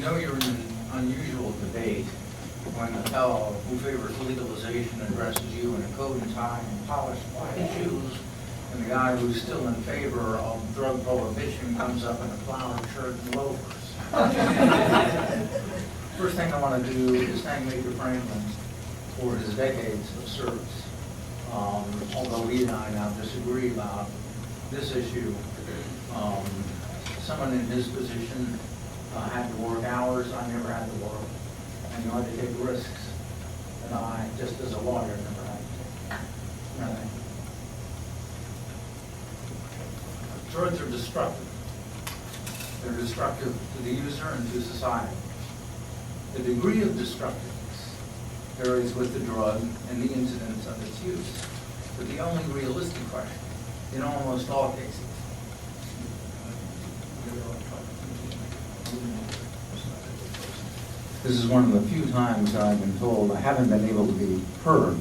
know you're in an unusual debate when the fellow who favors legalization addresses you in a coat and tie and polished white shoes, and the guy who's still in favor of drug prohibition comes up in a flowered shirt and loafers. First thing I want to do is thank Major Franklin for his decades of service. Although he and I now disagree about this issue, someone in his position had to work hours I never had to work, and you had to take risks that I, just as a lawyer, never had to take. Nothing. Drugs are destructive. They're destructive to the user and to society. The degree of destructiveness varies with the drug and the incidence of its use. But the only realistic question, in almost all cases, this is one of the few times I've been told I haven't been able to be heard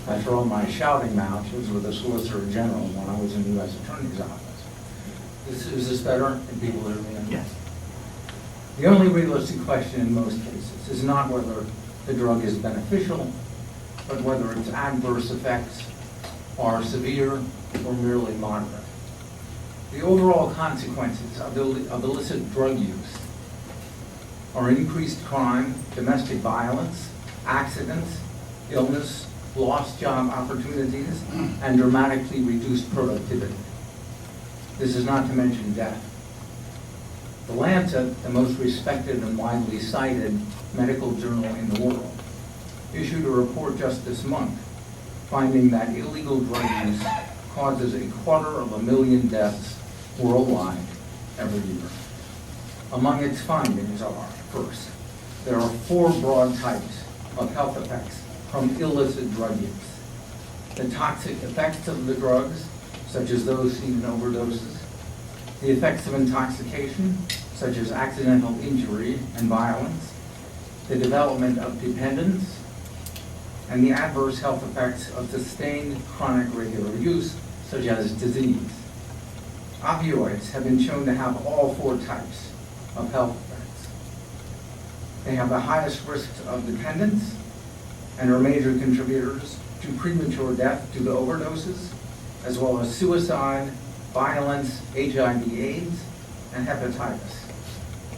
after all my shouting matches with the Solicitor General when I was in the U.S. Attorney's Office. Is this better? Can people hear me? Yes. The only realistic question in most cases is not whether the drug is beneficial, but whether its adverse effects are severe or merely moderate. The overall consequences of illicit drug use are increased crime, domestic violence, accidents, illness, lost job opportunities, and dramatically reduced productivity. This is not to mention death. The Lancet, the most respected and widely cited medical journal in the world, issued a report just this month finding that illegal drug use causes 250,000 deaths worldwide every year. Among its findings are, first, there are 4 broad types of health effects from illicit drug use. The toxic effects of the drugs, such as those seen in overdoses, the effects of intoxication, such as accidental injury and violence, the development of dependence, and the adverse health effects of sustained chronic regular use, such as disease. Opioids have been shown to have all 4 types of health effects. They have the highest risks of dependence and are major contributors to premature death due to overdoses, as well as suicide, violence, HIV/AIDS, and hepatitis.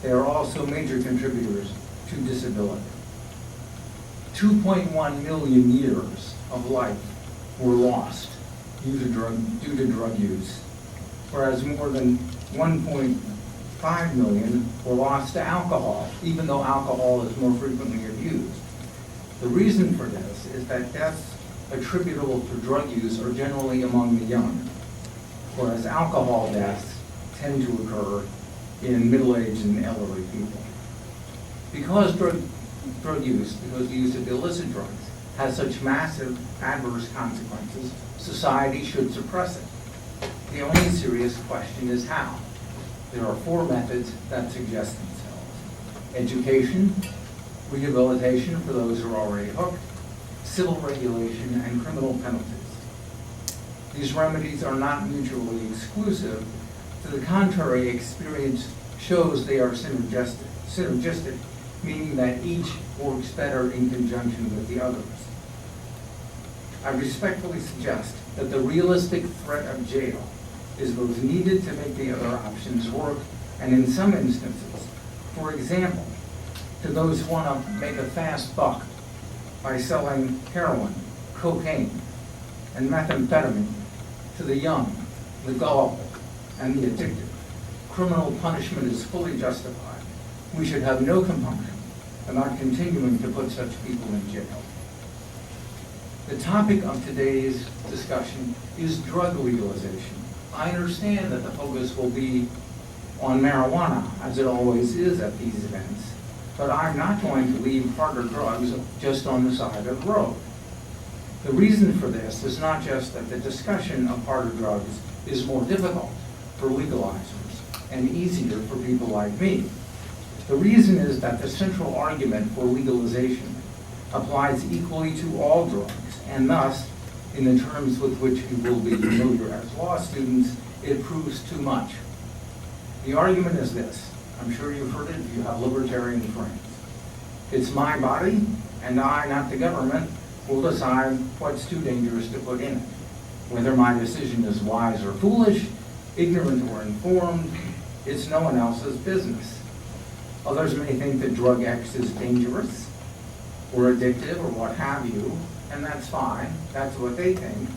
They are also major contributors to disability. 2.1 million years of life were lost due to drug use, whereas more than 1.5 million were lost to alcohol, even though alcohol is more frequently abused. The reason for this is that deaths attributable to drug use are generally among the young, whereas alcohol deaths tend to occur in middle-aged and elderly people. Because the use of illicit drugs has such massive adverse consequences, society should suppress it. The only serious question is how. There are 4 methods that suggest themselves: education, rehabilitation for those who are already hooked, civil regulation, and criminal penalties. These remedies are not mutually exclusive. To the contrary, experience shows they are synergistic, meaning that each works better in conjunction with the others. I respectfully suggest that the realistic threat of jail is both needed to make the other options work, and in some instances, for example, to those who want to make a fast buck by selling heroin, cocaine, and methamphetamine to the young, the gullible, and the addicted, criminal punishment is fully justified. We should have no compunction about continuing to put such people in jail. The topic of today's discussion is drug legalization. I understand that the focus will be on marijuana, as it always is at these events, but I'm not going to leave harder drugs just on the side of the road. The reason for this is not just that the discussion of harder drugs is more difficult for legalizers and easier for people like me. The reason is that the central argument for legalization applies equally to all drugs, and thus, in the terms with which you will be familiar as law students, it proves too much. The argument is this: I'm sure you've heard it if you have libertarian friends. It's my body, and I, not the government, will decide what's too dangerous to put in it. Whether my decision is wise or foolish, ignorant or informed, it's no one else's business. Others may think that drug X is dangerous or addictive or what have you, and that's fine. That's what they think.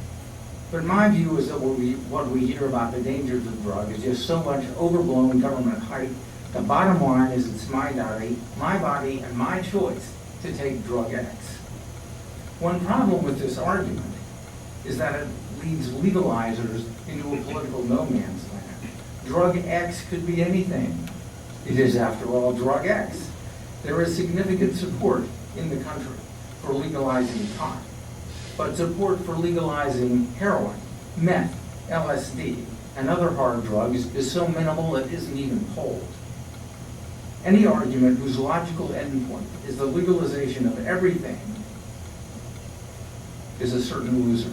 But my view is that what we hear about the dangers of drug is just so much overblown government hype. The bottom line is it's my body, and my choice to take drug X. One problem with this argument is that it leads legalizers into a political no man's land. Drug X could be anything. It is, after all, drug X. There is significant support in the country for legalizing pot, but support for legalizing heroin, meth, LSD, and other hard drugs is so minimal it isn't even polled. Any argument whose logical endpoint is the legalization of everything is a certain loser.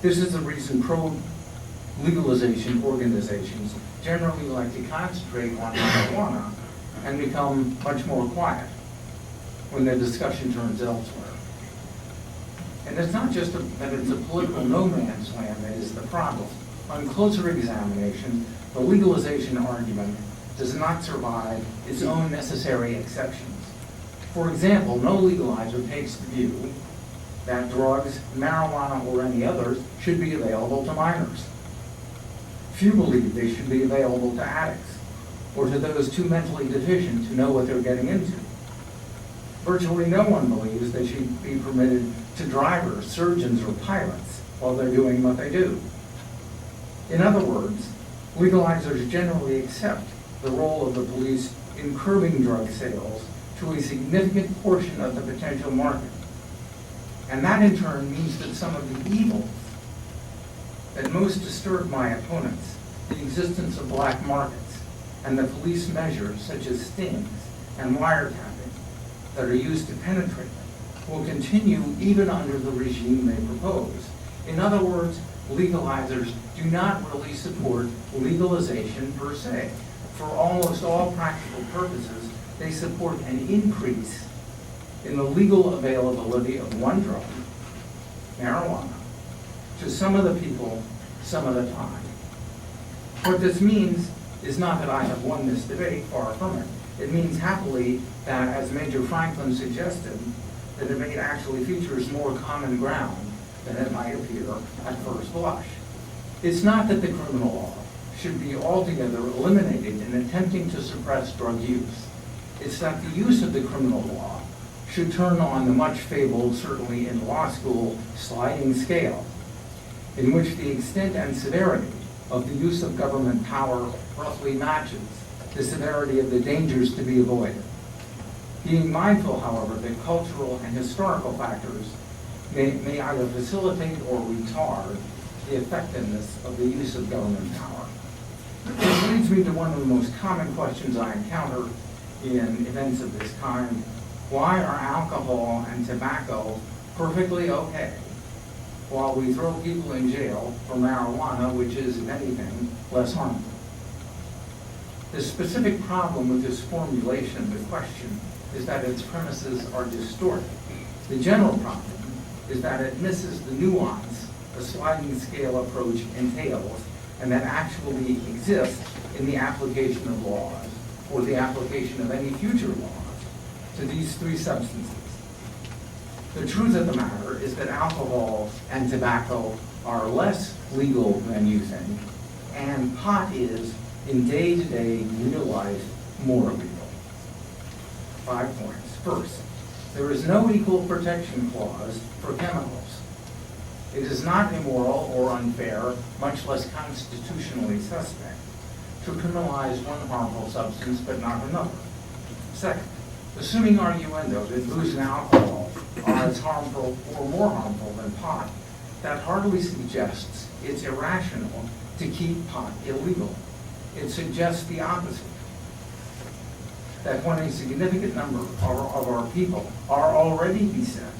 This is the reason pro-legalization organizations generally like to concentrate on marijuana and become much more quiet when the discussion turns elsewhere. And it's not just that it's a political no man's land that is the problem. On closer examination, the legalization argument does not survive its own necessary exceptions. For example, no legalizer takes the view that drugs, marijuana, or any others should be available to minors. Few believe they should be available to addicts or to those too mentally deficient to know what they're getting into. Virtually no one believes they should be permitted to drivers, surgeons, or pilots while they're doing what they do. In other words, legalizers generally accept the role of the police in curbing drug sales to a significant portion of the potential market. And that in turn means that some of the evils that most disturb my opponents, the existence of black markets and the police measures such as stings and wiretapping that are used to penetrate them, will continue even under the regime they propose. In other words, legalizers do not really support legalization per se. For almost all practical purposes, they support an increase in the legal availability of one drug, marijuana, to some of the people, some of the time. What this means is not that I have won this debate, far from it. It means happily that, as Major Franklin suggested, the debate actually features more common ground than it might appear at first blush. It's not that the criminal law should be altogether eliminated in attempting to suppress drug use. It's that the use of the criminal law should turn on the much fabled, certainly in law school, sliding scale, in which the extent and severity of the use of government power roughly matches the severity of the dangers to be avoided. Being mindful, however, that cultural and historical factors may either facilitate or retard the effectiveness of the use of government power. This leads me to one of the most common questions I encounter in events of this kind. Why are alcohol and tobacco perfectly okay while we throw people in jail for marijuana, which is, if anything, less harmful? The specific problem with this formulation of the question is that its premises are distorted. The general problem is that it misses the nuance a sliding scale approach entails and that actually exists in the application of laws or the application of any future laws to these three substances. The truth of the matter is that alcohol and tobacco are less legal than you think, and pot is, in day-to-day real life, more legal. 5 points. First, there is no equal protection clause for chemicals. It is not immoral or unfair, much less constitutionally suspect, to criminalize one harmful substance but not another. Second, assuming arguendo that booze and alcohol are as harmful or more harmful than pot, that hardly suggests it's irrational to keep pot illegal. It suggests the opposite, that when a significant number of our people are already beset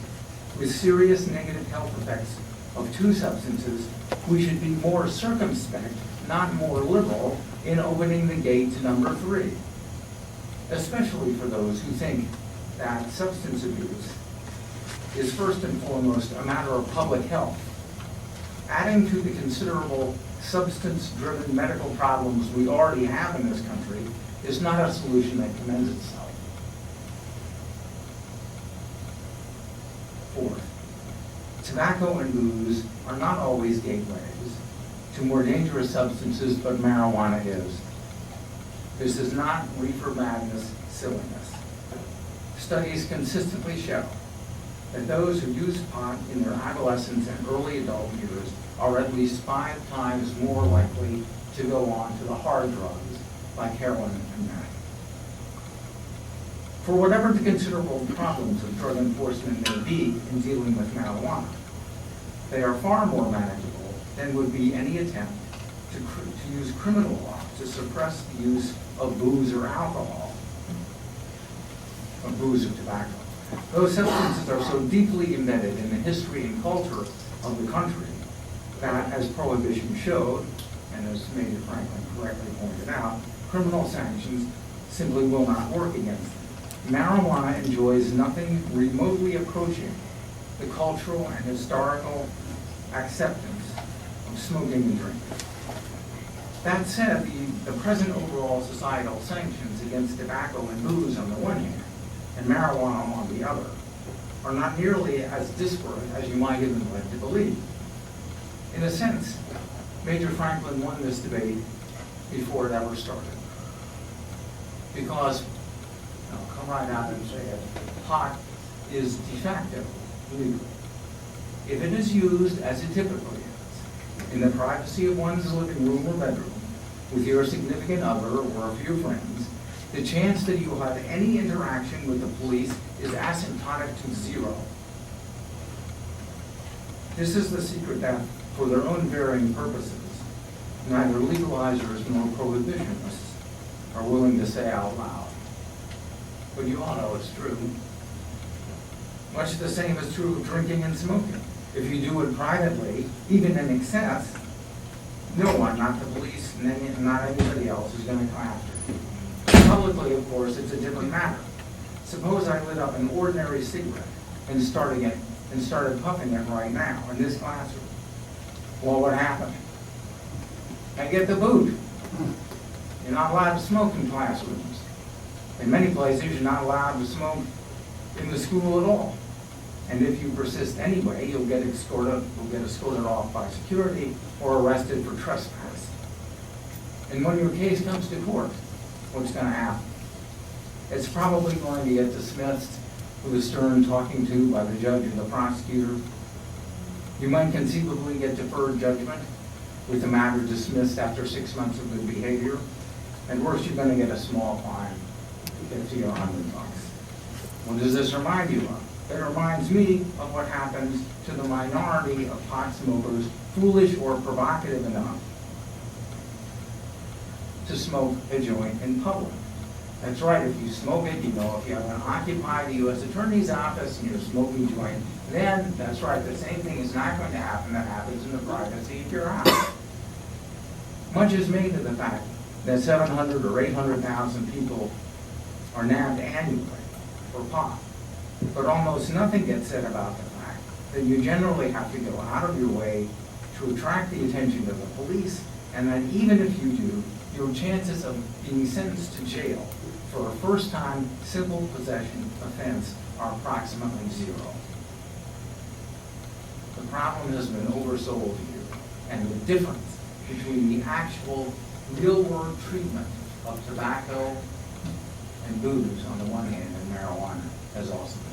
with serious negative health effects of two substances, we should be more circumspect not more liberal, in opening the gate to number 3, especially for those who think that substance abuse is first and foremost a matter of public health. Adding to the considerable substance-driven medical problems we already have in this country is not a solution that commends itself. Fourth, tobacco and booze are not always gateways to more dangerous substances, but marijuana is. This is not reefer madness silliness. Studies consistently show that those who use pot in their adolescence and early adult years are at least 5 times more likely to go on to the hard drugs like heroin and meth. For whatever the considerable problems of drug enforcement may be in dealing with marijuana, they are far more manageable than would be any attempt to use criminal law to suppress the use of booze or alcohol, of booze or tobacco. Those substances are so deeply embedded in the history and culture of the country that, as Prohibition showed, and as Major Franklin correctly pointed out, criminal sanctions simply will not work against them. Marijuana enjoys nothing remotely approaching the cultural and historical acceptance of smoking and drinking. That said, the present overall societal sanctions against tobacco and booze on the one hand, and marijuana on the other, are not nearly as disparate as you might have been led to believe. In a sense, Major Franklin won this debate before it ever started. Because, I'll come right out and say it, pot is de facto legal. If it is used as it typically is, in the privacy of one's living room or bedroom, with your significant other or a few friends, the chance that you will have any interaction with the police is asymptotic to 0. This is the secret that, for their own varying purposes, neither legalizers nor prohibitionists are willing to say out loud. But you all know it's true. Much the same is true of drinking and smoking. If you do it privately, even in excess, no one, not the police, and not anybody else, is going to come after you. Publicly, of course, it's a different matter. Suppose I lit up an ordinary cigarette and started puffing it right now in this classroom. What would happen? I get the boot. You're not allowed to smoke in classrooms. In many places, you're not allowed to smoke in the school at all. And if you persist anyway, you'll get escorted off by security or arrested for trespass. And when your case comes to court, what's going to happen? It's probably going to get dismissed with a stern talking to by the judge or the prosecutor. You might conceivably get deferred judgment with the matter dismissed after 6 months of good behavior. And worse, you're going to get a small fine, $50 or $100. What does this remind you of? It reminds me of what happens to the minority of pot smokers foolish or provocative enough to smoke a joint in public. That's right, if you smoke it, you know, if you have an occupy the U.S. Attorney's Office and you're smoking a joint, then that's right, the same thing is not going to happen that happens in the privacy of your house. Much is made of the fact that 700 or 800,000 people are nabbed annually for pot. But almost nothing gets said about the fact that you generally have to go out of your way to attract the attention of the police, and that even if you do, your chances of being sentenced to jail for a first-time simple possession offense are approximately 0. The problem has been oversold here, and the difference between the actual real-world treatment of tobacco and booze on the one hand and marijuana has also been